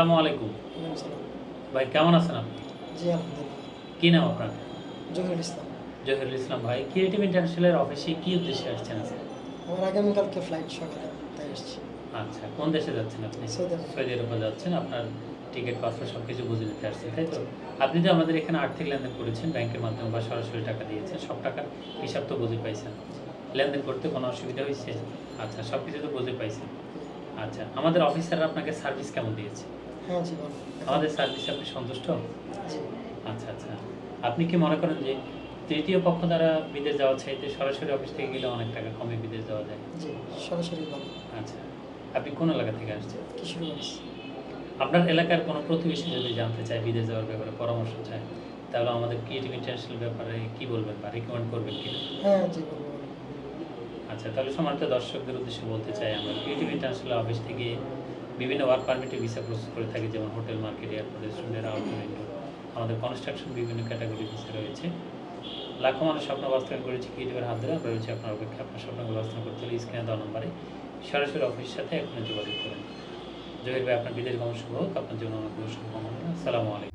আসসালামু আলাইকুম। ওয়ালাইকুম সালাম। ভাই কেমন আছেন আপনি? জি, আলহামদুলিল্লাহ। কি নাম আপনার? জহিরুল ইসলাম। জহিরুল ইসলাম ভাই। ক্রিয়েটিভ ইন্টারন্যাশনালের অফিসে কি উদ্দেশ্যে আসছেন আজকে? আমার আগামীকালকে ফ্লাইট সকালে, তাই আসছি। আচ্ছা, কোন দেশে যাচ্ছেন আপনি? সৌদি আরব। সৌদি আরবে যাচ্ছেন। আপনার টিকিট, পাসপোর্ট সবকিছু বুঝে নিতে আসছেন, তাই তো? আপনি যে আমাদের এখানে আর্থিক লেনদেন করেছেন ব্যাংকের মাধ্যমে বা সরাসরি টাকা দিয়েছেন, সব টাকার হিসাব তো বুঝে পাইছেন। লেনদেন করতে কোনো অসুবিধা হয়েছে? আচ্ছা, সবকিছু তো বুঝে পাইছেন। আচ্ছা, আমাদের অফিসাররা আপনাকে সার্ভিস কেমন দিয়েছে? হ্যাঁ, জি বলুন। আমাদের সার্ভিসে আপনি সন্তুষ্ট? জি, আচ্ছা, আচ্ছা। আপনি কি মনে করেন যে তৃতীয় পক্ষ দ্বারা বিদেশ যাওয়ার চাইতে সরাসরি অফিস থেকে গেলে অনেক টাকা কমে বিদেশ যাওয়া যায়? জি, সরাসরি ভালো। আচ্ছা। আপনি কোন এলাকা থেকে আসছেন? কিশোরগঞ্জ। আপনার এলাকার কোনো প্রতিবেশী যদি জানতে চায় বিদেশ যাওয়ার ব্যাপারে পরামর্শ চায়, তাহলে আমাদের ক্রিয়েটিভ ইন্টারন্যাশনাল ব্যাপারে কি বলবেন বা রিকমেন্ড করবেন কিনা? হ্যাঁ, জি বলবো। আচ্ছা, তাহলে সম্মানিত দর্শকদের উদ্দেশ্যে বলতে চাই আমরা ক্রিয়েটিভ ইন্টারন্যাশনাল অফিস থেকে বিভিন্ন ওয়ার্ক পারমিটে ভিসা প্রসেস করে থাকি, যেমন হোটেল, মার্কেট, এয়ারপোর্ট, রেস্টুরেন্টের আউটডোর, ইনডোর। আমাদের কনস্ট্রাকশন বিভিন্ন ক্যাটাগরি ভিসা রয়েছে। লাখো মানুষ স্বপ্ন বাস্তবায়ন করেছে ক্রিয়েটিভের হাত ধরে। আমরা রয়েছে আপনার অপেক্ষা। আপনার স্বপ্নগুলো বাস্তবায়ন করতে হলে স্ক্রিনে দেওয়া নম্বরে সরাসরি অফিসের সাথে এখনই যোগাযোগ করুন। জহির ভাই, আপনার বিদেশ গমন শুভ হোক। আপনার জন্য অনেক শুভকামনা। আসসালামু আলাইকুম।